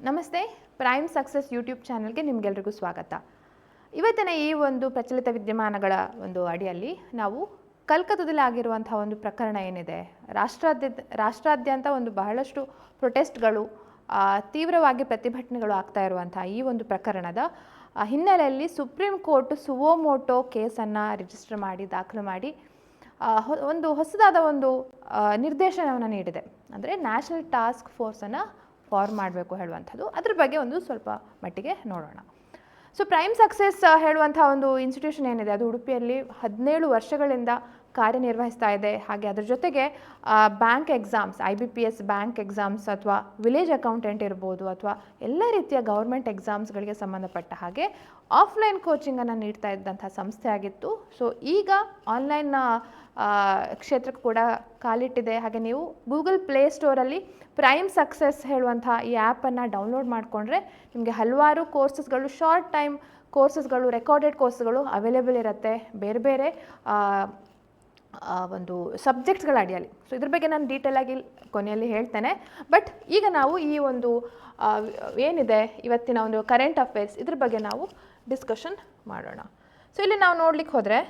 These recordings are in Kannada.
ನಮಸ್ತೆ. ಪ್ರೈಮ್ ಸಕ್ಸಸ್ ಯೂಟ್ಯೂಬ್ ಚಾನಲ್ಗೆ ನಿಮಗೆಲ್ಲರಿಗೂ ಸ್ವಾಗತ. ಇವತ್ತಿನ ಈ ಒಂದು ಪ್ರಚಲಿತ ವಿದ್ಯಮಾನಗಳ ಒಂದು ಅಡಿಯಲ್ಲಿ ನಾವು ಕಲ್ಕತ್ತಾದಲ್ಲಿ ಆಗಿರುವಂತಹ ಒಂದು ಪ್ರಕರಣ ಏನಿದೆ, ರಾಷ್ಟ್ರಾದ್ಯಂತ ಒಂದು ಬಹಳಷ್ಟು ಪ್ರೊಟೆಸ್ಟ್ಗಳು, ತೀವ್ರವಾಗಿ ಪ್ರತಿಭಟನೆಗಳು ಆಗ್ತಾ ಇರುವಂತಹ ಈ ಒಂದು ಪ್ರಕರಣದ ಹಿನ್ನೆಲೆಯಲ್ಲಿ ಸುಪ್ರೀಂ ಕೋರ್ಟ್ ಸುವೋಮೋಟೋ ಕೇಸನ್ನು ರಿಜಿಸ್ಟರ್ ಮಾಡಿ ದಾಖಲು ಮಾಡಿ ಒಂದು ಹೊಸದಾದ ಒಂದು ನಿರ್ದೇಶನವನ್ನು ನೀಡಿದೆ. ಅಂದರೆ ನ್ಯಾಷನಲ್ ಟಾಸ್ಕ್ ಫೋರ್ಸನ್ನು ಫಾರ್ಮ್ ಮಾಡಬೇಕು ಹೇಳುವಂಥದ್ದು. ಅದ್ರ ಬಗ್ಗೆ ಒಂದು ಸ್ವಲ್ಪ ಮಟ್ಟಿಗೆ ನೋಡೋಣ. ಸೊ ಪ್ರೈಮ್ ಸಕ್ಸಸ್ ಹೇಳುವಂಥ ಒಂದು ಇನ್ಸ್ಟಿಟ್ಯೂಷನ್ ಏನಿದೆ, ಅದು ಉಡುಪಿಯಲ್ಲಿ 17 ವರ್ಷಗಳಿಂದ ಕಾರ್ಯನಿರ್ವಹಿಸ್ತಾ ಇದೆ. ಹಾಗೆ ಅದರ ಜೊತೆಗೆ bank exams, IBPS bank exams ಅಥವಾ ವಿಲೇಜ್ ಅಕೌಂಟೆಂಟ್ ಇರ್ಬೋದು, ಅಥವಾ ಎಲ್ಲ ರೀತಿಯ ಗೌರ್ಮೆಂಟ್ ಎಕ್ಸಾಮ್ಸ್ಗಳಿಗೆ ಸಂಬಂಧಪಟ್ಟ ಹಾಗೆ ಆಫ್ಲೈನ್ ಕೋಚಿಂಗನ್ನು ನೀಡ್ತಾ ಇದ್ದಂಥ ಸಂಸ್ಥೆ ಆಗಿತ್ತು. ಸೊ ಈಗ ಆನ್ಲೈನ್ ಕ್ಷೇತ್ರಕ್ಕೆ ಕೂಡ ಕಾಲಿಟ್ಟಿದೆ. ಹಾಗೆ ನೀವು ಗೂಗಲ್ ಪ್ಲೇಸ್ಟೋರಲ್ಲಿ ಪ್ರೈಮ್ ಸಕ್ಸಸ್ ಹೇಳುವಂಥ ಈ ಆ್ಯಪನ್ನು ಡೌನ್ಲೋಡ್ ಮಾಡಿಕೊಂಡ್ರೆ ನಿಮಗೆ ಹಲವಾರು ಕೋರ್ಸಸ್ಗಳು, ಶಾರ್ಟ್ ಟೈಮ್ ಕೋರ್ಸಸ್ಗಳು, ರೆಕಾರ್ಡೆಡ್ ಕೋರ್ಸ್ಗಳು ಅವೈಲೇಬಲ್ ಇರುತ್ತೆ ಬೇರೆ ಬೇರೆ ಒಂದು ಸಬ್ಜೆಕ್ಟ್ಸ್ಗಳ ಅಡಿಯಲ್ಲಿ. ಸೊ ಇದ್ರ ಬಗ್ಗೆ ನಾನು ಡೀಟೇಲಾಗಿ ಕೊನೆಯಲ್ಲಿ ಹೇಳ್ತೇನೆ. ಬಟ್ ಈಗ ನಾವು ಈ ಒಂದು ಏನಿದೆ ಇವತ್ತಿನ ಒಂದು ಕರೆಂಟ್ ಅಫೇರ್ಸ್, ಇದ್ರ ಬಗ್ಗೆ ನಾವು ಡಿಸ್ಕಷನ್ ಮಾಡೋಣ. ಸೊ ಇಲ್ಲಿ ನಾವು ನೋಡ್ಲಿಕ್ಕೆ ಹೋದರೆ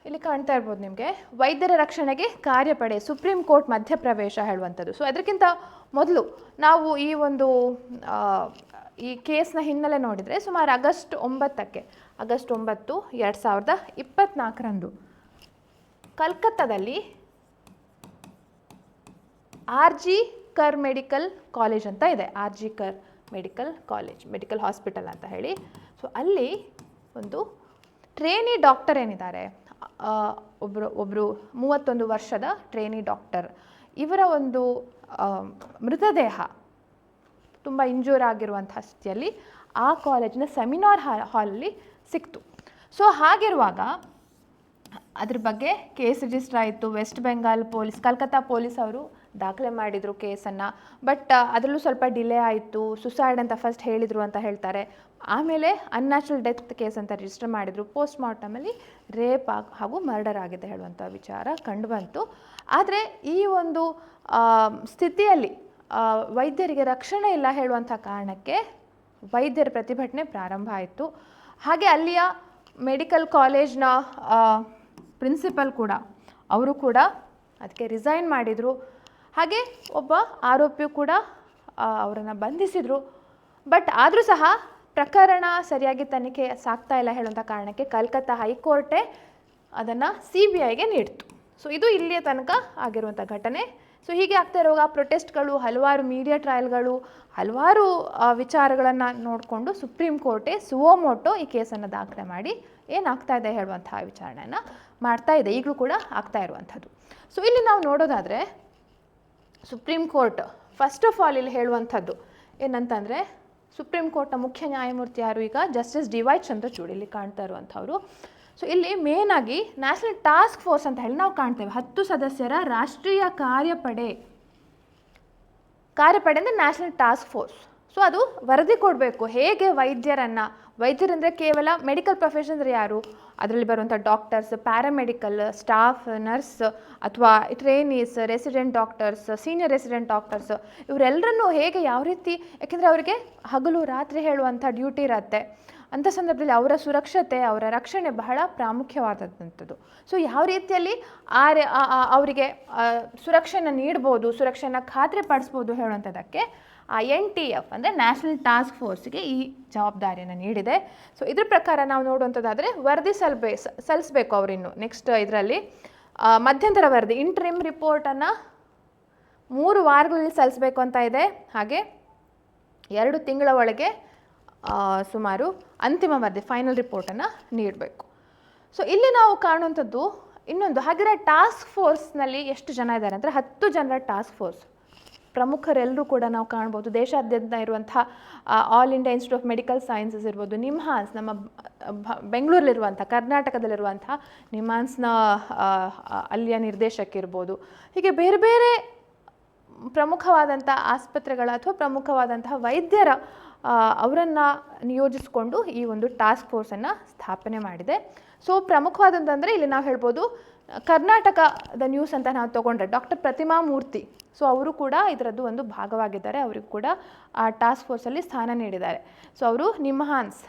ಇಲ್ಲಿ ಕಾಣ್ತಾ ಇರ್ಬೋದು ನಿಮಗೆ, ವೈದ್ಯರ ರಕ್ಷಣೆಗೆ ಕಾರ್ಯಪಡೆ, ಸುಪ್ರೀಂ ಕೋರ್ಟ್ ಮಧ್ಯಪ್ರವೇಶ ಹೇಳುವಂಥದ್ದು. ಸೊ ಅದಕ್ಕಿಂತ ಮೊದಲು ನಾವು ಈ ಒಂದು ಈ ಕೇಸ್ನ ಹಿನ್ನೆಲೆ ನೋಡಿದರೆ, ಸುಮಾರು ಆಗಸ್ಟ್ 9, 2024 ಕಲ್ಕತ್ತಾದಲ್ಲಿ RG ಕರ್ ಮೆಡಿಕಲ್ ಕಾಲೇಜ್ ಅಂತ ಇದೆ. RG ಕರ್ ಮೆಡಿಕಲ್ ಕಾಲೇಜ್, ಮೆಡಿಕಲ್ ಹಾಸ್ಪಿಟಲ್ ಅಂತ ಹೇಳಿ. ಸೊ ಅಲ್ಲಿ ಒಂದು ಟ್ರೇನಿ ಡಾಕ್ಟರ್ ಏನಿದ್ದಾರೆ, ಒಬ್ಬರು 31 ವರ್ಷದ ಟ್ರೇನಿ ಡಾಕ್ಟರ್, ಇವರ ಒಂದು ಮೃತದೇಹ ತುಂಬ ಇಂಜೂರ್ ಆಗಿರುವಂಥ ಸ್ಥಿತಿಯಲ್ಲಿ ಆ ಕಾಲೇಜಿನ ಸೆಮಿನಾರ್ ಹಾಲಲ್ಲಿ ಸಿಕ್ತು. ಸೊ ಹಾಗಿರುವಾಗ ಅದ್ರ ಬಗ್ಗೆ ಕೇಸ್ ರಿಜಿಸ್ಟರ್ ಆಯಿತು. ವೆಸ್ಟ್ ಬೆಂಗಾಲ್ ಪೊಲೀಸ್, ಕಲ್ಕತ್ತಾ ಪೊಲೀಸ್ ಅವರು ದಾಖಲೆ ಮಾಡಿದರು ಕೇಸನ್ನು. ಬಟ್ ಅದರಲ್ಲೂ ಸ್ವಲ್ಪ ಡಿಲೇ ಆಯಿತು. ಸುಸೈಡ್ ಅಂತ ಫಸ್ಟ್ ಹೇಳಿದರು ಅಂತ ಹೇಳ್ತಾರೆ. ಆಮೇಲೆ ಅನ್ಯಾಚುರಲ್ ಡೆತ್ ಕೇಸ್ ಅಂತ ರಿಜಿಸ್ಟರ್ ಮಾಡಿದರು. ಪೋಸ್ಟ್ ಮಾರ್ಟಮಲ್ಲಿ ರೇಪ್ ಹಾಗೂ ಮರ್ಡರ್ ಆಗಿದೆ ಹೇಳುವಂಥ ವಿಚಾರ ಕಂಡುಬಂತು. ಆದರೆ ಈ ಒಂದು ಸ್ಥಿತಿಯಲ್ಲಿ ವೈದ್ಯರಿಗೆ ರಕ್ಷಣೆ ಇಲ್ಲ ಹೇಳುವಂಥ ಕಾರಣಕ್ಕೆ ವೈದ್ಯರ ಪ್ರತಿಭಟನೆ ಪ್ರಾರಂಭ ಆಯಿತು. ಹಾಗೆ ಅಲ್ಲಿಯ ಮೆಡಿಕಲ್ ಕಾಲೇಜ್ನ ಪ್ರಿನ್ಸಿಪಲ್ ಕೂಡ, ಅವರು ಕೂಡ ಅದಕ್ಕೆ ರಿಸೈನ್ ಮಾಡಿದರು. ಹಾಗೆ ಒಬ್ಬ ಆರೋಪಿಯು ಕೂಡ ಅವರನ್ನು ಬಂಧಿಸಿದರು. ಬಟ್ ಆದರೂ ಸಹ ಪ್ರಕರಣ ಸರಿಯಾಗಿ ತನಿಖೆ ಸಾಗ್ತಾ ಇಲ್ಲ ಹೇಳುವಂಥ ಕಾರಣಕ್ಕೆ ಕಲ್ಕತ್ತಾ ಹೈಕೋರ್ಟೇ ಅದನ್ನು CBIಗೆ ನೀಡಿತು. ಸೊ ಇದು ಇಲ್ಲಿಯ ತನಕ ಆಗಿರುವಂಥ ಘಟನೆ. ಸೊ ಹೀಗೆ ಆಗ್ತಾ ಇರುವಾಗ ಪ್ರೊಟೆಸ್ಟ್ಗಳು, ಹಲವಾರು ಮೀಡಿಯಾ ಟ್ರಯಲ್ಗಳು, ಹಲವಾರು ವಿಚಾರಗಳನ್ನು ನೋಡಿಕೊಂಡು ಸುಪ್ರೀಂ ಕೋರ್ಟೇ ಸುವೋಮೋಟೋ ಈ ಕೇಸನ್ನು ದಾಖಲೆ ಮಾಡಿ ಏನಾಗ್ತಾ ಇದೆ ಹೇಳುವಂಥ ವಿಚಾರಣೆಯನ್ನು ಮಾಡ್ತಾ ಇದೆ. ಈಗಲೂ ಕೂಡ ಆಗ್ತಾ ಇರುವಂಥದ್ದು. ಸೊ ಇಲ್ಲಿ ನಾವು ನೋಡೋದಾದರೆ supreme court first of all ಇಲ್ಲಿ ಹೇಳುವಂಥದ್ದು ಏನಂತಂದರೆ, ಸುಪ್ರೀಂ ಕೋರ್ಟ್ನ ಮುಖ್ಯ ನ್ಯಾಯಮೂರ್ತಿ ಯಾರು ಈಗ, ಜಸ್ಟಿಸ್ DY ಚಂದ್ರಚೂಡ್ ಇಲ್ಲಿ ಕಾಣ್ತಾ ಇರುವಂಥವ್ರು. ಸೊ ಇಲ್ಲಿ ಮೇನಾಗಿ ನ್ಯಾಷನಲ್ ಟಾಸ್ಕ್ ಫೋರ್ಸ್ ಅಂತ ಹೇಳಿ ನಾವು ಕಾಣ್ತೇವೆ. 10 ಸದಸ್ಯರ ರಾಷ್ಟ್ರೀಯ ಕಾರ್ಯಪಡೆ ಅಂದರೆ ನ್ಯಾಷನಲ್ ಟಾಸ್ಕ್ ಫೋರ್ಸ್. ಸೊ ಅದು ವರದಿ ಕೊಡಬೇಕು, ಹೇಗೆ ವೈದ್ಯರಂದರೆ ಕೇವಲ ಮೆಡಿಕಲ್ ಪ್ರೊಫೆಷನ್ ಅಂದರೆ ಯಾರು, ಅದರಲ್ಲಿ ಬರುವಂಥ ಡಾಕ್ಟರ್ಸ್, ಪ್ಯಾರಾಮೆಡಿಕಲ್ ಸ್ಟಾಫ್, ನರ್ಸ್ ಅಥವಾ trainees, resident doctors, senior resident doctors, ಇವರೆಲ್ಲರನ್ನೂ ಹೇಗೆ, ಯಾವ ರೀತಿ, ಯಾಕೆಂದರೆ ಅವರಿಗೆ ಹಗಲು ರಾತ್ರಿ ಹೇಳುವಂಥ ಡ್ಯೂಟಿ ಇರುತ್ತೆ. ಅಂಥ ಸಂದರ್ಭದಲ್ಲಿ ಅವರ ಸುರಕ್ಷತೆ, ಅವರ ರಕ್ಷಣೆ ಬಹಳ ಪ್ರಾಮುಖ್ಯವಾದಂಥದ್ದು. ಸೊ ಯಾವ ರೀತಿಯಲ್ಲಿ ಅವರಿಗೆ ಸುರಕ್ಷೆಯನ್ನು ನೀಡ್ಬೋದು, ಸುರಕ್ಷೆಯನ್ನು ಖಾತ್ರಿಪಡಿಸ್ಬೋದು ಹೇಳುವಂಥದ್ದಕ್ಕೆ NTF ಅಂದರೆ ನ್ಯಾಷನಲ್ ಟಾಸ್ಕ್ ಫೋರ್ಸ್ಗೆ ಈ ಜವಾಬ್ದಾರಿಯನ್ನು ನೀಡಿದೆ. ಸೊ ಇದ್ರ ಪ್ರಕಾರ ನಾವು ನೋಡುವಂಥದ್ದಾದರೆ ವರದಿ ಸಲ್ಲಿಸಬೇಕು ಅವರಿನ್ನು ನೆಕ್ಸ್ಟ್ ಇದರಲ್ಲಿ ಮಧ್ಯಂತರ ವರದಿ, ಇಂಟ್ರಿಮ್ ರಿಪೋರ್ಟನ್ನು 3 ವಾರಗಳಲ್ಲಿ ಸಲ್ಲಿಸಬೇಕು ಅಂತ ಇದೆ. ಹಾಗೆ 2 ತಿಂಗಳ ಒಳಗೆ ಸುಮಾರು ಅಂತಿಮ ವರದಿ, ಫೈನಲ್ ರಿಪೋರ್ಟನ್ನು ನೀಡಬೇಕು. ಸೊ ಇಲ್ಲಿ ನಾವು ಕಾಣುವಂಥದ್ದು ಇನ್ನೊಂದು, ಹಾಗಿರೋ ಟಾಸ್ಕ್ ಫೋರ್ಸ್ನಲ್ಲಿ ಎಷ್ಟು ಜನ ಇದ್ದಾರೆ ಅಂದರೆ 10 ಜನರ ಟಾಸ್ಕ್ ಫೋರ್ಸ್. ಪ್ರಮುಖರೆಲ್ಲರೂ ಕೂಡ ನಾವು ಕಾಣ್ಬೋದು. ದೇಶಾದ್ಯಂತ ಇರುವಂಥ all India institute of medical sciences ಇರ್ಬೋದು, ನಿಮ್ಹಾನ್ಸ್ ನಮ್ಮ ಬೆಂಗಳೂರಲ್ಲಿರುವಂಥ, ಕರ್ನಾಟಕದಲ್ಲಿರುವಂಥ ನಿಮ್ಹಾನ್ಸ್ನ ಅಲ್ಲಿಯ ನಿರ್ದೇಶಕಿರ್ಬೋದು, ಹೀಗೆ ಬೇರೆ ಬೇರೆ ಪ್ರಮುಖವಾದಂಥ ಆಸ್ಪತ್ರೆಗಳ ಅಥವಾ ಪ್ರಮುಖವಾದಂತಹ ವೈದ್ಯರ ಅವರನ್ನು ನಿಯೋಜಿಸಿಕೊಂಡು ಈ ಒಂದು ಟಾಸ್ಕ್ ಫೋರ್ಸನ್ನು ಸ್ಥಾಪನೆ ಮಾಡಿದೆ. ಸೊ ಪ್ರಮುಖವಾದಂತಂದರೆ ಇಲ್ಲಿ ನಾವು ಹೇಳ್ಬೋದು ಕರ್ನಾಟಕದ ನ್ಯೂಸ್ ಅಂತ ನಾವು ತೊಗೊಂಡ್ರೆ ಡಾಕ್ಟರ್ ಪ್ರತಿಮಾ ಮೂರ್ತಿ, ಸೊ ಅವರು ಕೂಡ ಇದರದ್ದು ಒಂದು ಭಾಗವಾಗಿದ್ದಾರೆ. ಅವರಿಗೂ ಕೂಡ ಆ ಟಾಸ್ಕ್ ಫೋರ್ಸಲ್ಲಿ ಸ್ಥಾನ ನೀಡಿದ್ದಾರೆ. ಸೊ ಅವರು NIMHANS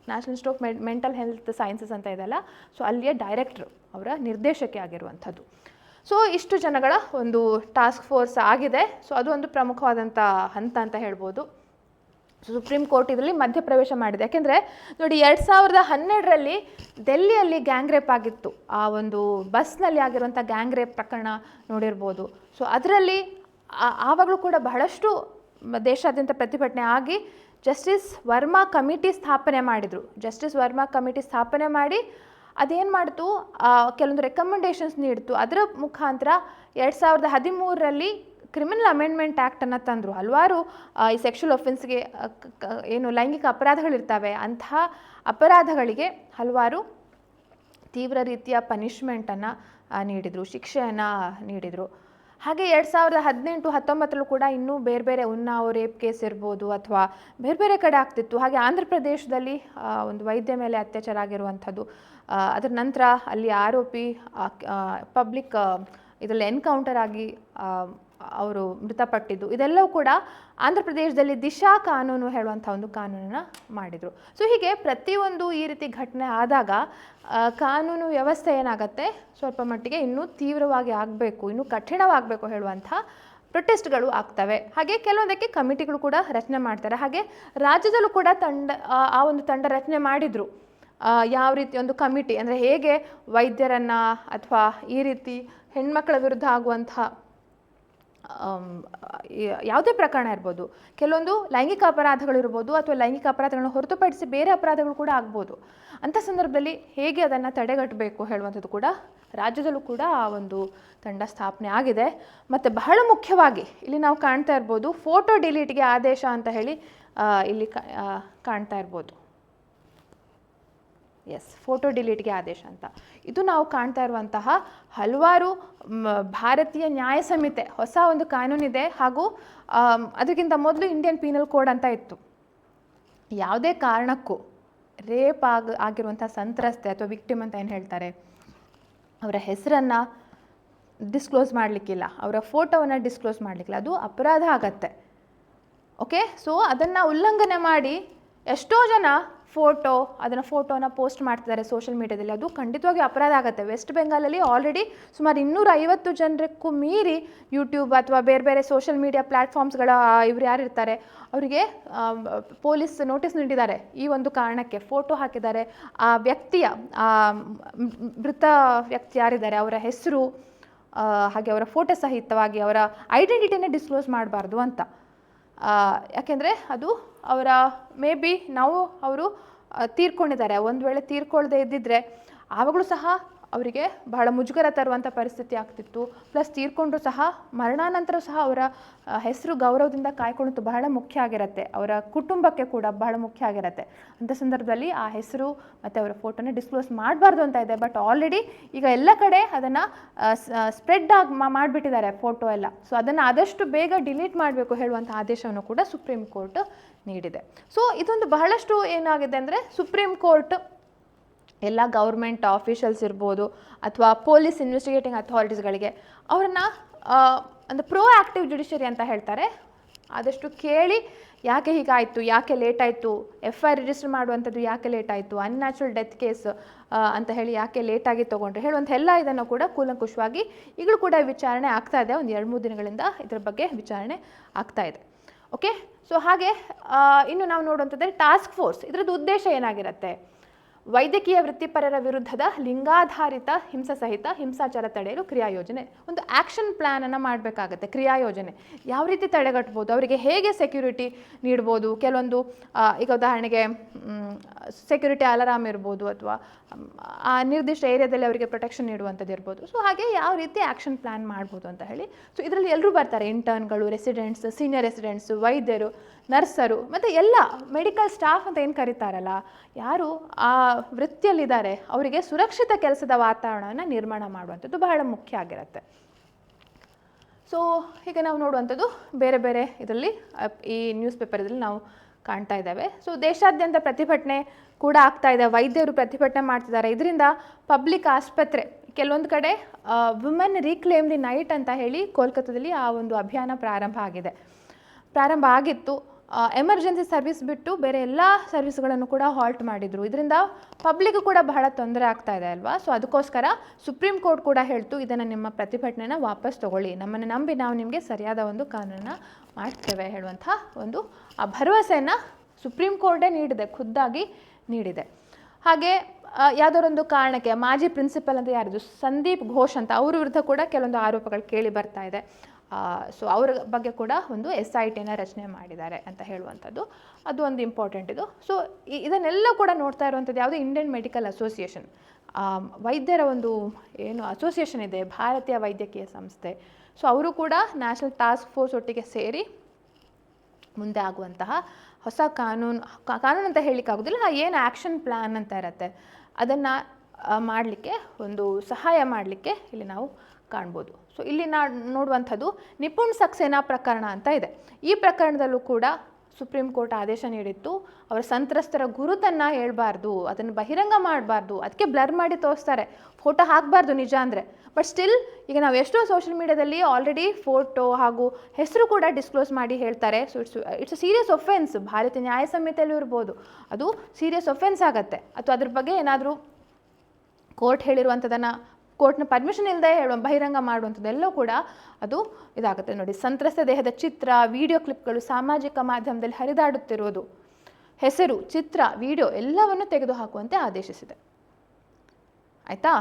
national institute of mental health sciences ಅಂತ ಇದೆಯಲ್ಲ, ಸೊ ಅಲ್ಲಿಯ ಡೈರೆಕ್ಟ್ರು, ಅವರ ನಿರ್ದೇಶಕಿ ಆಗಿರುವಂಥದ್ದು. ಸೊ ಇಷ್ಟು ಜನಗಳ ಒಂದು ಟಾಸ್ಕ್ ಫೋರ್ಸ್ ಆಗಿದೆ. ಸೊ ಅದು ಒಂದು ಪ್ರಮುಖವಾದಂಥ ಹಂತ ಅಂತ ಹೇಳ್ಬೋದು. ಸುಪ್ರೀಂ ಕೋರ್ಟ್ ಇದರಲ್ಲಿ ಮಧ್ಯಪ್ರವೇಶ ಮಾಡಿದೆ. ಯಾಕೆಂದರೆ ನೋಡಿ, 2012ರಲ್ಲಿ ಡೆಲ್ಲಿಯಲ್ಲಿ ಗ್ಯಾಂಗ್ ರೇಪ್ ಆಗಿತ್ತು. ಆ ಒಂದು ಬಸ್ನಲ್ಲಿ ಆಗಿರುವಂಥ ಗ್ಯಾಂಗ್ ರೇಪ್ ಪ್ರಕರಣ ನೋಡಿರ್ಬೋದು. ಸೊ ಅದರಲ್ಲಿ ಆವಾಗಲೂ ಕೂಡ ಬಹಳಷ್ಟು ದೇಶಾದ್ಯಂತ ಪ್ರತಿಭಟನೆ ಆಗಿ ಜಸ್ಟಿಸ್ ವರ್ಮಾ ಕಮಿಟಿ ಸ್ಥಾಪನೆ ಮಾಡಿದರು. ಜಸ್ಟಿಸ್ ವರ್ಮಾ ಕಮಿಟಿ ಸ್ಥಾಪನೆ ಮಾಡಿ ಅದೇನು ಮಾಡ್ತು, ಕೆಲವೊಂದು ರೆಕಮೆಂಡೇಷನ್ಸ್ ನೀಡ್ತು. ಅದರ ಮುಖಾಂತರ 2013ರಲ್ಲಿ ಕ್ರಿಮಿನಲ್ ಅಮೆಂಡ್ಮೆಂಟ್ ಆ್ಯಕ್ಟನ್ನು ತಂದರು. ಹಲವಾರು ಈ ಸೆಕ್ಷುವಲ್ ಒಫೆನ್ಸ್ಗೆ ಏನು ಲೈಂಗಿಕ ಅಪರಾಧಗಳಿರ್ತವೆ, ಅಂತಹ ಅಪರಾಧಗಳಿಗೆ ಹಲವಾರು ತೀವ್ರ ರೀತಿಯ ಪನಿಷ್ಮೆಂಟನ್ನು ನೀಡಿದರು, ಶಿಕ್ಷೆಯನ್ನು ನೀಡಿದರು. ಹಾಗೆ 2018-19 ಕೂಡ ಇನ್ನೂ ಬೇರೆ ಬೇರೆ ಉನ್ನಾವ್ ರೇಪ್ ಕೇಸ್ ಇರ್ಬೋದು ಅಥವಾ ಬೇರೆ ಬೇರೆ ಕಡೆ ಆಗ್ತಿತ್ತು. ಹಾಗೆ ಆಂಧ್ರ ಪ್ರದೇಶದಲ್ಲಿ ಒಂದು ವೈದ್ಯ ಮೇಲೆ ಅತ್ಯಾಚಾರ ಆಗಿರುವಂಥದ್ದು, ಅದರ ನಂತರ ಅಲ್ಲಿ ಆರೋಪಿ ಪಬ್ಲಿಕ್ ಇದರಲ್ಲಿ ಎನ್ಕೌಂಟರ್ ಆಗಿ ಅವರು ಮೃತಪಟ್ಟಿದ್ದು, ಇದೆಲ್ಲವೂ ಕೂಡ ಆಂಧ್ರ ಪ್ರದೇಶದಲ್ಲಿ ದಿಶಾ ಕಾನೂನು ಹೇಳುವಂಥ ಒಂದು ಕಾನೂನನ್ನು ಮಾಡಿದರು. ಸೊ ಹೀಗೆ ಪ್ರತಿಯೊಂದು ಈ ರೀತಿ ಘಟನೆ ಆದಾಗ ಕಾನೂನು ವ್ಯವಸ್ಥೆ ಏನಾಗುತ್ತೆ, ಸ್ವಲ್ಪ ಮಟ್ಟಿಗೆ ಇನ್ನೂ ತೀವ್ರವಾಗಿ ಆಗಬೇಕು, ಇನ್ನೂ ಕಠಿಣವಾಗಬೇಕು ಹೇಳುವಂಥ ಪ್ರೊಟೆಸ್ಟ್ಗಳು ಆಗ್ತವೆ. ಹಾಗೆ ಕೆಲವೊಂದಕ್ಕೆ ಕಮಿಟಿಗಳು ಕೂಡ ರಚನೆ ಮಾಡ್ತಾರೆ. ಹಾಗೆ ರಾಜ್ಯದಲ್ಲೂ ಕೂಡ ಆ ಒಂದು ತಂಡ ರಚನೆ ಮಾಡಿದರು. ಯಾವ ರೀತಿ ಒಂದು ಕಮಿಟಿ ಅಂದರೆ ಹೇಗೆ ವೈದ್ಯರನ್ನು ಅಥವಾ ಈ ರೀತಿ ಹೆಣ್ಮಕ್ಳ ವಿರುದ್ಧ ಆಗುವಂಥ ಯಾವುದೇ ಪ್ರಕರಣ ಇರ್ಬೋದು, ಕೆಲವೊಂದು ಲೈಂಗಿಕ ಅಪರಾಧಗಳಿರ್ಬೋದು ಅಥವಾ ಲೈಂಗಿಕ ಅಪರಾಧಗಳನ್ನ ಹೊರತುಪಡಿಸಿ ಬೇರೆ ಅಪರಾಧಗಳು ಕೂಡ ಆಗ್ಬೋದು. ಅಂಥ ಸಂದರ್ಭದಲ್ಲಿ ಹೇಗೆ ಅದನ್ನು ತಡೆಗಟ್ಟಬೇಕು ಹೇಳುವಂಥದ್ದು ಕೂಡ ರಾಜ್ಯದಲ್ಲೂ ಕೂಡ ಆ ಒಂದು ತಂಡ ಸ್ಥಾಪನೆ ಆಗಿದೆ. ಮತ್ತು ಬಹಳ ಮುಖ್ಯವಾಗಿ ಇಲ್ಲಿ ನಾವು ಕಾಣ್ತಾ ಇರ್ಬೋದು, ಫೋಟೋ ಡಿಲೀಟ್ಗೆ ಆದೇಶ ಅಂತ ಹೇಳಿ ಇಲ್ಲಿ ಕಾಣ್ತಾ ಇರ್ಬೋದು. ಎಸ್, ಫೋಟೋ ಡಿಲೀಟ್ಗೆ ಆದೇಶ ಅಂತ. ಇದು ನಾವು ಕಾಣ್ತಾ ಇರುವಂತಹ ಹಲವಾರು ಭಾರತೀಯ ನ್ಯಾಯ ಸಂಹಿತೆ ಹೊಸ ಒಂದು ಕಾನೂನಿದೆ. ಹಾಗೂ ಅದಕ್ಕಿಂತ ಮೊದಲು ಇಂಡಿಯನ್ ಪೀನಲ್ ಕೋಡ್ ಅಂತ ಇತ್ತು. ಯಾವುದೇ ಕಾರಣಕ್ಕೂ ರೇಪ್ ಆಗಿರುವಂಥ ಸಂತ್ರಸ್ತೆ ಅಥವಾ ವಿಕ್ಟಿಮ್ ಅಂತ ಏನು ಹೇಳ್ತಾರೆ, ಅವರ ಹೆಸರನ್ನು ಡಿಸ್ಕ್ಲೋಸ್ ಮಾಡಲಿಕ್ಕಿಲ್ಲ, ಅವರ ಫೋಟೋವನ್ನು ಡಿಸ್ಕ್ಲೋಸ್ ಮಾಡಲಿಕ್ಕಿಲ್ಲ, ಅದು ಅಪರಾಧ ಆಗತ್ತೆ. ಓಕೆ, ಸೊ ಅದನ್ನು ಉಲ್ಲಂಘನೆ ಮಾಡಿ ಎಷ್ಟೋ ಜನ ಫೋಟೋನ ಪೋಸ್ಟ್ ಮಾಡ್ತಿದ್ದಾರೆ ಸೋಷಿಯಲ್ ಮೀಡಿಯಾದಲ್ಲಿ, ಅದು ಖಂಡಿತವಾಗಿ ಅಪರಾಧ ಆಗುತ್ತೆ. ವೆಸ್ಟ್ ಬೆಂಗಾಲಲ್ಲಿ ಆಲ್ರೆಡಿ ಸುಮಾರು 250 ಜನರಕ್ಕೂ ಮೀರಿ ಯೂಟ್ಯೂಬ್ ಅಥವಾ ಬೇರೆ ಬೇರೆ ಸೋಷಿಯಲ್ ಮೀಡಿಯಾ ಪ್ಲ್ಯಾಟ್ಫಾರ್ಮ್ಸ್ಗಳ ಇವ್ರು ಯಾರಿರ್ತಾರೆ ಅವರಿಗೆ ಪೊಲೀಸ್ ನೋಟಿಸ್ ನೀಡಿದ್ದಾರೆ. ಈ ಒಂದು ಕಾರಣಕ್ಕೆ ಫೋಟೋ ಹಾಕಿದ್ದಾರೆ. ಆ ವ್ಯಕ್ತಿಯ ಮೃತ ವ್ಯಕ್ತಿ ಯಾರಿದ್ದಾರೆ ಅವರ ಹೆಸರು ಹಾಗೆ ಅವರ ಫೋಟೋ ಸಹಿತವಾಗಿ ಅವರ ಐಡೆಂಟಿಟಿನೇ ಡಿಸ್ಕ್ಲೋಸ್ ಮಾಡಬಾರ್ದು ಅಂತ. ಯಾಕೆಂದರೆ ಅದು ಅವರ ಅವರು ತೀರ್ಕೊಂಡಿದ್ದಾರೆ. ಒಂದು ವೇಳೆ ತೀರ್ಕೊಳ್ಳದೆ ಇದ್ದಿದ್ದರೆ ಆವಾಗಲೂ ಸಹ ಅವರಿಗೆ ಬಹಳ ಮುಜುಗರ ತರುವಂಥ ಪರಿಸ್ಥಿತಿ ಆಗ್ತಿತ್ತು. ಪ್ಲಸ್ ತೀರ್ಕೊಂಡ್ರೂ ಸಹ ಮರಣಾನಂತರ ಸಹ ಅವರ ಹೆಸರು ಗೌರವದಿಂದ ಕಾಯ್ಕೊಳ್ಳೋದು ಬಹಳ ಮುಖ್ಯ ಆಗಿರುತ್ತೆ. ಅವರ ಕುಟುಂಬಕ್ಕೆ ಕೂಡ ಬಹಳ ಮುಖ್ಯ ಆಗಿರುತ್ತೆ. ಅಂಥ ಸಂದರ್ಭದಲ್ಲಿ ಆ ಹೆಸರು ಮತ್ತು ಅವರ ಫೋಟೋನ ಡಿಸ್ಕ್ಲೋಸ್ ಮಾಡಬಾರ್ದು ಅಂತ ಇದೆ. ಬಟ್ ಆಲ್ರೆಡಿ ಈಗ ಎಲ್ಲ ಕಡೆ ಅದನ್ನು ಸ್ಪ್ರೆಡ್ ಮಾಡಿಬಿಟ್ಟಿದ್ದಾರೆ ಫೋಟೋ ಎಲ್ಲ. ಸೊ ಅದನ್ನು ಆದಷ್ಟು ಬೇಗ ಡಿಲೀಟ್ ಮಾಡಬೇಕು ಹೇಳುವಂಥ ಆದೇಶವನ್ನು ಕೂಡ ಸುಪ್ರೀಂ ಕೋರ್ಟ್ ನೀಡಿದೆ. ಸೊ ಇದೊಂದು ಬಹಳಷ್ಟು ಏನಾಗಿದೆ ಅಂದರೆ, ಸುಪ್ರೀಂ ಕೋರ್ಟ್ ಎಲ್ಲ ಗೌರ್ಮೆಂಟ್ ಆಫೀಷಿಯಲ್ಸ್ ಇರ್ಬೋದು ಅಥವಾ ಪೊಲೀಸ್ ಇನ್ವೆಸ್ಟಿಗೇಟಿಂಗ್ ಅಥಾರಿಟೀಸ್ಗಳಿಗೆ ಅವರನ್ನು ಅಂದರೆ ಪ್ರೋಆಕ್ಟಿವ್ ಜುಡಿಷರಿ ಅಂತ ಹೇಳ್ತಾರೆ, ಆದಷ್ಟು ಕೇಳಿ ಯಾಕೆ ಹೀಗಾಯಿತು, ಯಾಕೆ ಲೇಟ್ ಆಯಿತು, FIR ರಿಜಿಸ್ಟರ್ ಮಾಡುವಂಥದ್ದು ಯಾಕೆ ಲೇಟ್ ಆಯಿತು, ಅನ್ಯಾಚುರಲ್ ಡೆತ್ ಕೇಸ್ ಅಂತ ಹೇಳಿ ಯಾಕೆ ಲೇಟಾಗಿ ತೊಗೊಂಡ್ರೆ ಹೇಳುವಂಥ ಎಲ್ಲ ಇದನ್ನು ಕೂಡ ಕೂಲಂಕುಷವಾಗಿ ಈಗಲೂ ಕೂಡ ವಿಚಾರಣೆ ಆಗ್ತಾ ಇದೆ. ಒಂದು 2-3 ದಿನಗಳಿಂದ ಇದರ ಬಗ್ಗೆ ವಿಚಾರಣೆ ಆಗ್ತಾ ಇದೆ. ಓಕೆ, ಸೊ ಹಾಗೆ ಇನ್ನು ನಾವು ನೋಡುವಂಥದ್ದೇ ಟಾಸ್ಕ್ ಫೋರ್ಸ್. ಇದರದ್ದು ಉದ್ದೇಶ ಏನಾಗಿರುತ್ತೆ, ವೈದ್ಯಕೀಯ ವೃತ್ತಿಪರರ ವಿರುದ್ಧದ ಲಿಂಗಾಧಾರಿತ ಹಿಂಸಾಸಹಿತ ಹಿಂಸಾಚಾರ ತಡೆಯಲು ಕ್ರಿಯಾಯೋಜನೆ, ಒಂದು ಆ್ಯಕ್ಷನ್ ಪ್ಲ್ಯಾನನ್ನು ಮಾಡಬೇಕಾಗತ್ತೆ. ಕ್ರಿಯಾಯೋಜನೆ ಯಾವ ರೀತಿ ತಡೆಗಟ್ಬೋದು, ಅವರಿಗೆ ಹೇಗೆ ಸೆಕ್ಯೂರಿಟಿ ನೀಡ್ಬೋದು, ಕೆಲವೊಂದು ಈಗ ಉದಾಹರಣೆಗೆ ಸೆಕ್ಯೂರಿಟಿ ಅಲಾರಾಮ್ ಇರ್ಬೋದು ಅಥವಾ ಆ ನಿರ್ದಿಷ್ಟ ಏರಿಯಾದಲ್ಲಿ ಅವರಿಗೆ ಪ್ರೊಟೆಕ್ಷನ್ ನೀಡುವಂಥದ್ದು ಇರ್ಬೋದು. ಸೊ ಹಾಗೆ ಯಾವ ರೀತಿ ಆ್ಯಕ್ಷನ್ ಪ್ಲ್ಯಾನ್ ಮಾಡ್ಬೋದು ಅಂತ ಹೇಳಿ. ಸೊ ಇದರಲ್ಲಿ ಎಲ್ಲರೂ ಬರ್ತಾರೆ, ಇಂಟರ್ನ್ಗಳು, ರೆಸಿಡೆಂಟ್ಸ್, ಸೀನಿಯರ್ ರೆಸಿಡೆಂಟ್ಸ್, ವೈದ್ಯರು, ನರ್ಸರು ಮತ್ತು ಎಲ್ಲ ಮೆಡಿಕಲ್ ಸ್ಟಾಫ್ ಅಂತ ಏನು ಕರೀತಾರಲ್ಲ, ಯಾರು ಆ ವೃತ್ತಿಯಲ್ಲಿದ್ದಾರೆ ಅವರಿಗೆ ಸುರಕ್ಷಿತ ಕೆಲಸದ ವಾತಾವರಣವನ್ನು ನಿರ್ಮಾಣ ಮಾಡುವಂಥದ್ದು ಬಹಳ ಮುಖ್ಯ ಆಗಿರುತ್ತೆ. ಸೊ ಹೀಗೆ ನಾವು ನೋಡುವಂಥದ್ದು ಬೇರೆ ಬೇರೆ ಇದರಲ್ಲಿ ಈ ನ್ಯೂಸ್ ಪೇಪರ್ ನಾವು ಕಾಣ್ತಾ ಇದ್ದಾವೆ. ಸೊ ದೇಶಾದ್ಯಂತ ಪ್ರತಿಭಟನೆ ಕೂಡ ಆಗ್ತಾ ಇದೆ, ವೈದ್ಯರು ಪ್ರತಿಭಟನೆ ಮಾಡ್ತಿದ್ದಾರೆ. ಇದರಿಂದ ಪಬ್ಲಿಕ್ ಆಸ್ಪತ್ರೆ ಕೆಲವೊಂದು ಕಡೆ ವುಮೆನ್ ರೀಕ್ಲೇಮ್ ದಿ ನೈಟ್ ಅಂತ ಹೇಳಿ ಕೋಲ್ಕತ್ತಾದಲ್ಲಿ ಆ ಒಂದು ಅಭಿಯಾನ ಪ್ರಾರಂಭ ಆಗಿತ್ತು. ಎಮರ್ಜೆನ್ಸಿ ಸರ್ವಿಸ್ ಬಿಟ್ಟು ಬೇರೆ ಎಲ್ಲ ಸರ್ವಿಸ್ಗಳನ್ನು ಕೂಡ ಹಾಲ್ಟ್ ಮಾಡಿದರು. ಇದರಿಂದ ಪಬ್ಲಿಕ್ ಕೂಡ ಬಹಳ ತೊಂದರೆ ಆಗ್ತಾ ಇದೆ ಅಲ್ವಾ. ಸೊ ಅದಕ್ಕೋಸ್ಕರ ಸುಪ್ರೀಂ ಕೋರ್ಟ್ ಕೂಡ ಹೇಳ್ತು, ಇದನ್ನು ನಿಮ್ಮ ಪ್ರತಿಭಟನೆನ ವಾಪಸ್ ತಗೊಳ್ಳಿ, ನಮ್ಮನ್ನು ನಂಬಿ ನಾವು ನಿಮಗೆ ಸರಿಯಾದ ಒಂದು ಕಾನೂನನ್ನು ಮಾಡ್ತೇವೆ ಹೇಳುವಂಥ ಒಂದು ಆ ಭರವಸೆಯನ್ನು ಸುಪ್ರೀಂ ಕೋರ್ಟೇ ನೀಡಿದೆ, ಖುದ್ದಾಗಿ ನೀಡಿದೆ. ಹಾಗೆ ಯಾವುದರೊಂದು ಕಾರಣಕ್ಕೆ ಮಾಜಿ ಪ್ರಿನ್ಸಿಪಲ್ ಅಂತ ಯಾರಿದು ಸಂದೀಪ್ ಘೋಷ್ ಅಂತ, ಅವ್ರ ವಿರುದ್ಧ ಕೂಡ ಕೆಲವೊಂದು ಆರೋಪಗಳು ಕೇಳಿ ಬರ್ತಾ ಇದೆ. ಸೊ ಅವ್ರ ಬಗ್ಗೆ ಕೂಡ ಒಂದು SITನ ರಚನೆ ಮಾಡಿದ್ದಾರೆ ಅಂತ ಹೇಳುವಂಥದ್ದು, ಅದು ಒಂದು ಇಂಪಾರ್ಟೆಂಟ್ ಇದು. ಸೊ ಇದನ್ನೆಲ್ಲ ಕೂಡ ನೋಡ್ತಾ ಇರುವಂಥದ್ದು ಯಾವುದು, ಇಂಡಿಯನ್ ಮೆಡಿಕಲ್ ಅಸೋಸಿಯೇಷನ್, ವೈದ್ಯರ ಒಂದು ಏನು ಅಸೋಸಿಯೇಷನ್ ಇದೆ, ಭಾರತೀಯ ವೈದ್ಯಕೀಯ ಸಂಸ್ಥೆ. ಸೊ ಅವರು ಕೂಡ ನ್ಯಾಷನಲ್ ಟಾಸ್ಕ್ ಫೋರ್ಸ್ ಒಟ್ಟಿಗೆ ಸೇರಿ ಮುಂದೆ ಆಗುವಂತಹ ಹೊಸ ಕಾನೂನು ಅಂತ ಹೇಳಲಿಕ್ಕಾಗೋದಿಲ್ಲ, ಏನು ಆ್ಯಕ್ಷನ್ ಪ್ಲ್ಯಾನ್ ಅಂತ ಇರುತ್ತೆ ಅದನ್ನು ಮಾಡಲಿಕ್ಕೆ ಒಂದು ಸಹಾಯ ಮಾಡಲಿಕ್ಕೆ ಇಲ್ಲಿ ನಾವು ಕಾಣ್ಬೋದು. ಸೊ ಇಲ್ಲಿ ನೋಡುವಂಥದ್ದು ನಿಪುಣ್ ಸಕ್ಸೇನಾ ಪ್ರಕರಣ ಅಂತ ಇದೆ. ಈ ಪ್ರಕರಣದಲ್ಲೂ ಕೂಡ ಸುಪ್ರೀಂ ಕೋರ್ಟ್ ಆದೇಶ ನೀಡಿತ್ತು, ಅವರ ಸಂತ್ರಸ್ತರ ಗುರುತನ್ನು ಹೇಳಬಾರ್ದು, ಅದನ್ನು ಬಹಿರಂಗ ಮಾಡಬಾರ್ದು, ಅದಕ್ಕೆ ಬ್ಲರ್ ಮಾಡಿ ತೋರಿಸ್ತಾರೆ, ಫೋಟೋ ಹಾಕಬಾರ್ದು ನಿಜ ಅಂದರೆ. ಬಟ್ ಸ್ಟಿಲ್ ಈಗ ನಾವು ಎಷ್ಟೋ ಸೋಷಿಯಲ್ ಮೀಡಿಯಾದಲ್ಲಿ ಆಲ್ರೆಡಿ ಫೋಟೋ ಹಾಗೂ ಹೆಸರು ಕೂಡ ಡಿಸ್ಕ್ಲೋಸ್ ಮಾಡಿ ಹೇಳ್ತಾರೆ. So it's a serious offence, ಭಾರತೀಯ ನ್ಯಾಯ ಸಂಹಿತೆಯಲ್ಲೂ ಇರ್ಬೋದು, ಅದು ಸೀರಿಯಸ್ ಒಫೆನ್ಸ್ ಆಗುತ್ತೆ. ಅಥವಾ ಅದ್ರ ಬಗ್ಗೆ ಏನಾದರೂ ಕೋರ್ಟ್ ಹೇಳಿರುವಂಥದ್ದನ್ನು ಕೋರ್ಟ್ನ ಪರ್ಮಿಷನ್ ಇಲ್ಲದೆ ಬಹಿರಂಗ ಮಾಡುವಂಥದ್ದೆಲ್ಲೂ ಕೂಡ ಅದು ಇದಾಗುತ್ತೆ. ನೋಡಿ, ಸಂತ್ರಸ್ತ ದೇಹದ ಚಿತ್ರ, ವಿಡಿಯೋ ಕ್ಲಿಪ್ಗಳು ಸಾಮಾಜಿಕ ಮಾಧ್ಯಮದಲ್ಲಿ ಹರಿದಾಡುತ್ತಿರುವುದು, ಹೆಸರು, ಚಿತ್ರ, ವಿಡಿಯೋ ಎಲ್ಲವನ್ನು ತೆಗೆದುಹಾಕುವಂತೆ ಆದೇಶಿಸಿದೆ. ಆಯಿತಾ.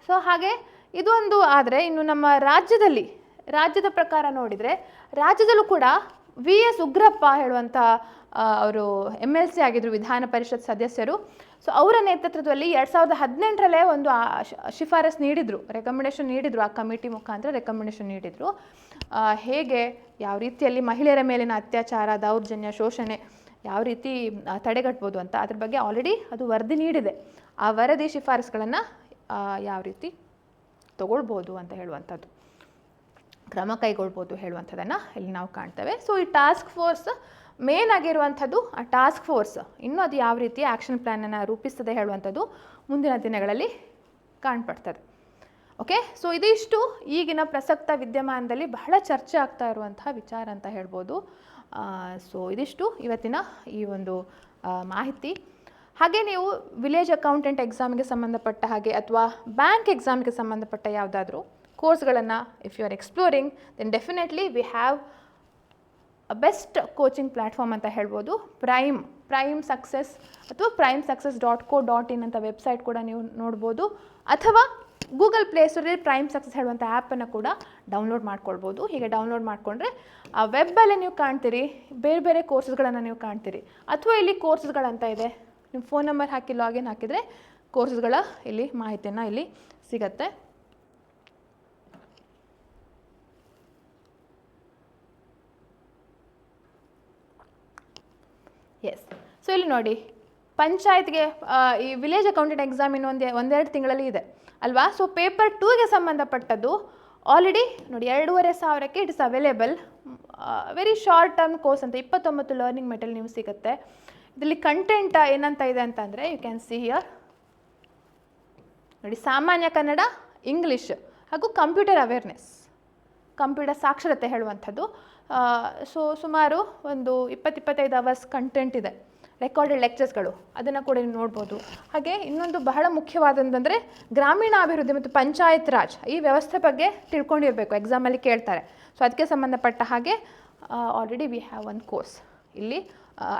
ಸೊ ಹಾಗೆ ಇದು ಒಂದು. ಆದರೆ ಇನ್ನು ನಮ್ಮ ರಾಜ್ಯದ ಪ್ರಕಾರ ನೋಡಿದರೆ, ರಾಜ್ಯದಲ್ಲೂ ಕೂಡ VS ಉಗ್ರಪ್ಪ ಹೇಳುವಂಥ ಅವರು MLC ಆಗಿದ್ದರು, ವಿಧಾನ ಪರಿಷತ್ ಸದಸ್ಯರು. ಸೊ ಅವರ ನೇತೃತ್ವದಲ್ಲಿ 2018ರಲ್ಲೇ ಒಂದು ಶಿಫಾರಸ್ ನೀಡಿದರು, ರೆಕಮೆಂಡೇಷನ್ ನೀಡಿದರು, ಆ ಕಮಿಟಿ ಮುಖಾಂತರ ರೆಕಮೆಂಡೇಷನ್ ನೀಡಿದರು. ಹೇಗೆ ಯಾವ ರೀತಿಯಲ್ಲಿ ಮಹಿಳೆಯರ ಮೇಲಿನ ಅತ್ಯಾಚಾರ, ದೌರ್ಜನ್ಯ, ಶೋಷಣೆ ಯಾವ ರೀತಿ ತಡೆಗಟ್ಬೋದು ಅಂತ ಅದ್ರ ಬಗ್ಗೆ ಆಲ್ರೆಡಿ ಅದು ವರದಿ ನೀಡಿದೆ. ಆ ವರದಿ ಶಿಫಾರಸ್ಗಳನ್ನು ಯಾವ ರೀತಿ ತಗೊಳ್ಬೋದು ಅಂತ ಹೇಳುವಂಥದ್ದು, ಕ್ರಮ ಕೈಗೊಳ್ಬೋದು ಹೇಳುವಂಥದ್ದನ್ನು ಇಲ್ಲಿ ನಾವು ಕಾಣ್ತೇವೆ. ಸೊ ಈ ಟಾಸ್ಕ್ ಫೋರ್ಸ್ ಮೇನ್ ಆಗಿರುವಂಥದ್ದು, ಆ ಟಾಸ್ಕ್ ಫೋರ್ಸ್ ಇನ್ನೂ ಅದು ಯಾವ ರೀತಿ ಆ್ಯಕ್ಷನ್ ಪ್ಲ್ಯಾನನ್ನು ರೂಪಿಸ್ತದೆ ಹೇಳುವಂಥದ್ದು ಮುಂದಿನ ದಿನಗಳಲ್ಲಿ ಕಾಣ್ಪಡ್ತದೆ. ಓಕೆ. ಸೊ ಇದಿಷ್ಟು ಈಗಿನ ಪ್ರಸಕ್ತ ವಿದ್ಯಮಾನದಲ್ಲಿ ಬಹಳ ಚರ್ಚೆ ಆಗ್ತಾ ಇರುವಂತಹ ವಿಚಾರ ಅಂತ ಹೇಳ್ಬೋದು. ಸೊ ಇದಿಷ್ಟು ಇವತ್ತಿನ ಈ ಒಂದು ಮಾಹಿತಿ. ಹಾಗೆ ನೀವು ವಿಲೇಜ್ ಅಕೌಂಟೆಂಟ್ ಎಕ್ಸಾಮಿಗೆ ಸಂಬಂಧಪಟ್ಟ ಹಾಗೆ ಅಥವಾ ಬ್ಯಾಂಕ್ ಎಕ್ಸಾಮಿಗೆ ಸಂಬಂಧಪಟ್ಟ ಯಾವುದಾದ್ರೂ ಕೋರ್ಸ್ಗಳನ್ನು if you are exploring, then definitely we have best coaching platform ಅಂತ ಹೇಳ್ಬೋದು. ಪ್ರೈಮ್ ಸಕ್ಸಸ್ ಅಥವಾ primessuccess.co.in ಅಂತ ವೆಬ್ಸೈಟ್ ಕೂಡ ನೀವು ನೋಡ್ಬೋದು. ಅಥವಾ ಗೂಗಲ್ ಪ್ಲೇಸ್ಟೋರಲ್ಲಿ ಪ್ರೈಮ್ ಸಕ್ಸಸ್ ಹೇಳುವಂಥ ಆ್ಯಪನ್ನು ಕೂಡ ಡೌನ್ಲೋಡ್ ಮಾಡ್ಕೊಳ್ಬೋದು. ಹೀಗೆ ಡೌನ್ಲೋಡ್ ಮಾಡಿಕೊಂಡ್ರೆ ಆ ವೆಬ್ಬಲ್ಲೇ ನೀವು ಕಾಣ್ತೀರಿ, ಬೇರೆ ಬೇರೆ ಕೋರ್ಸಸ್ಗಳನ್ನು ನೀವು ಕಾಣ್ತೀರಿ. ಅಥವಾ ಇಲ್ಲಿ ಕೋರ್ಸಸ್ಗಳಂತ ಇದೆ, ನಿಮ್ಮ ಫೋನ್ ನಂಬರ್ ಹಾಕಿ ಲಾಗಿನ್ ಹಾಕಿದರೆ ಕೋರ್ಸಸ್ಗಳ ಇಲ್ಲಿ ಮಾಹಿತಿಯನ್ನು ಇಲ್ಲಿ ಸಿಗತ್ತೆ. ಎಸ್. ಸೊ ಇಲ್ಲಿ ನೋಡಿ, ಪಂಚಾಯತ್ಗೆ ಈ ವಿಲೇಜ್ ಅಕೌಂಟೆಂಟ್ ಎಕ್ಸಾಮ್ ಇನ್ನು ಒಂದೆರಡು ತಿಂಗಳಲ್ಲಿ ಇದೆ ಅಲ್ವಾ. ಸೊ ಪೇಪರ್ 2ಗೆ ಸಂಬಂಧಪಟ್ಟದ್ದು ಆಲ್ರೆಡಿ ನೋಡಿ 2500ಕ್ಕೆ it is available. Very short term course ಅಂತ 29 ಲರ್ನಿಂಗ್ ಮೆಟೀರಿಯಲ್ ನೀವು ಸಿಗುತ್ತೆ. ಇದರಲ್ಲಿ ಕಂಟೆಂಟ್ ಏನಂತ ಇದೆ ಅಂತಂದರೆ, ಯು ಕ್ಯಾನ್ ಸಿ ಹಿಯರ್ ನೋಡಿ, ಸಾಮಾನ್ಯ ಕನ್ನಡ, ಇಂಗ್ಲೀಷ್ ಹಾಗೂ ಕಂಪ್ಯೂಟರ್ ಅವೇರ್ನೆಸ್, ಕಂಪ್ಯೂಟರ್ ಸಾಕ್ಷರತೆ ಹೇಳುವಂಥದ್ದು. ಸೊ ಸುಮಾರು ಒಂದು 20-25 ಅವರ್ಸ್ ಕಂಟೆಂಟ್ ಇದೆ, ರೆಕಾರ್ಡೆಡ್ ಲೆಕ್ಚರ್ಸ್ಗಳು, ಅದನ್ನು ಕೂಡ ನೀವು ನೋಡ್ಬೋದು. ಹಾಗೆ ಇನ್ನೊಂದು ಬಹಳ ಮುಖ್ಯವಾದಂತಂದರೆ ಗ್ರಾಮೀಣಾಭಿವೃದ್ಧಿ ಮತ್ತು ಪಂಚಾಯತ್ ರಾಜ್ ಈ ವ್ಯವಸ್ಥೆ ಬಗ್ಗೆ ತಿಳ್ಕೊಂಡಿರಬೇಕು, ಎಕ್ಸಾಮಲ್ಲಿ ಕೇಳ್ತಾರೆ. ಸೊ ಅದಕ್ಕೆ ಸಂಬಂಧಪಟ್ಟ ಹಾಗೆ ಆಲ್ರೆಡಿ ವಿ ಹ್ಯಾವ್ ಒಂದು ಕೋರ್ಸ್, ಇಲ್ಲಿ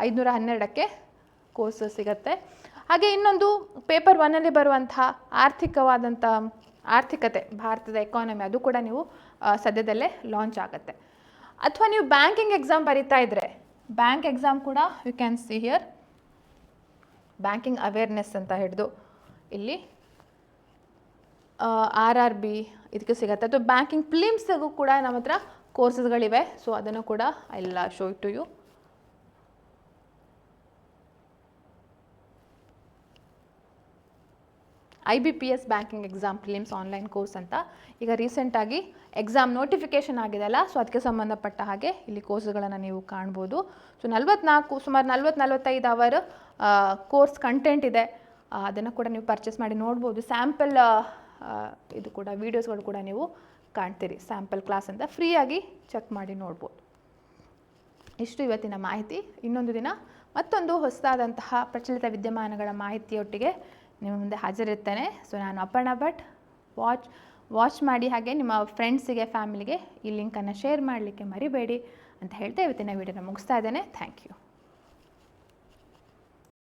512ಕ್ಕೆ ಕೋರ್ಸ್ ಸಿಗುತ್ತೆ. ಹಾಗೆ ಇನ್ನೊಂದು ಪೇಪರ್ 1ನಲ್ಲಿ ಬರುವಂಥ ಆರ್ಥಿಕತೆ, ಭಾರತದ ಎಕಾನಮಿ, ಅದು ಕೂಡ ನೀವು ಸದ್ಯದಲ್ಲೇ ಲಾಂಚ್ ಆಗುತ್ತೆ. ಅಥವಾ ನೀವು ಬ್ಯಾಂಕಿಂಗ್ ಎಕ್ಸಾಮ್ ಬರೀತಾ ಇದ್ದರೆ, ಬ್ಯಾಂಕ್ ಎಕ್ಸಾಮ್ ಕೂಡ you can see here banking awareness ಅಂತ ಹಿಡಿದು ಇಲ್ಲಿ RRB ಇದಕ್ಕೆ ಸಿಗುತ್ತೆ. ಅಥವಾ ಬ್ಯಾಂಕಿಂಗ್ ಪ್ಲಿಮ್ಸ್ಗೂ ಕೂಡ ನಮ್ಮ ಹತ್ರ ಕೋರ್ಸಸ್ಗಳಿವೆ. ಸೊ ಅದನ್ನು ಕೂಡ I will show it to you. IBPS banking exam prelims online course ಅಂತ ಈಗ ರೀಸೆಂಟಾಗಿ ಎಕ್ಸಾಮ್ ನೋಟಿಫಿಕೇಷನ್ ಆಗಿದೆಯಲ್ಲ, ಸೊ ಅದಕ್ಕೆ ಸಂಬಂಧಪಟ್ಟ ಹಾಗೆ ಇಲ್ಲಿ ಕೋರ್ಸ್ಗಳನ್ನು ನೀವು ಕಾಣ್ಬೋದು. ಸೊ ಸುಮಾರು 40-45 ಅವರ್ ಕೋರ್ಸ್ ಕಂಟೆಂಟ್ ಇದೆ, ಅದನ್ನು ಕೂಡ ನೀವು ಪರ್ಚೇಸ್ ಮಾಡಿ ನೋಡ್ಬೋದು. ಸ್ಯಾಂಪಲ್ ಇದು ಕೂಡ ವೀಡಿಯೋಸ್ಗಳು ಕೂಡ ನೀವು ಕಾಣ್ತೀರಿ. ಸ್ಯಾಂಪಲ್ ಕ್ಲಾಸ್ ಅಂತ ಫ್ರೀಯಾಗಿ ಚೆಕ್ ಮಾಡಿ ನೋಡ್ಬೋದು. ಇಷ್ಟು ಇವತ್ತಿನ ಮಾಹಿತಿ. ಇನ್ನೊಂದು ದಿನ ಮತ್ತೊಂದು ಹೊಸದಾದಂತಹ ಪ್ರಚಲಿತ ವಿದ್ಯಮಾನಗಳ ಮಾಹಿತಿಯೊಟ್ಟಿಗೆ ನಿಮ್ಮ ಮುಂದೆ ಹಾಜರಿರ್ತೇನೆ. ಸೊ ನಾನು ಅಪರ್ಣಾ ಭಟ್. ವಾಚ್ ಮಾಡಿ, ಹಾಗೆ ನಿಮ್ಮ ಫ್ರೆಂಡ್ಸಿಗೆ, ಫ್ಯಾಮಿಲಿಗೆ ಈ ಲಿಂಕನ್ನು ಶೇರ್ ಮಾಡಲಿಕ್ಕೆ ಮರಿಬೇಡಿ ಅಂತ ಹೇಳ್ತಾ ಇವತ್ತಿನ ವೀಡಿಯೋನ ಮುಗಿಸ್ತಾ ಇದ್ದೇನೆ. Thank you.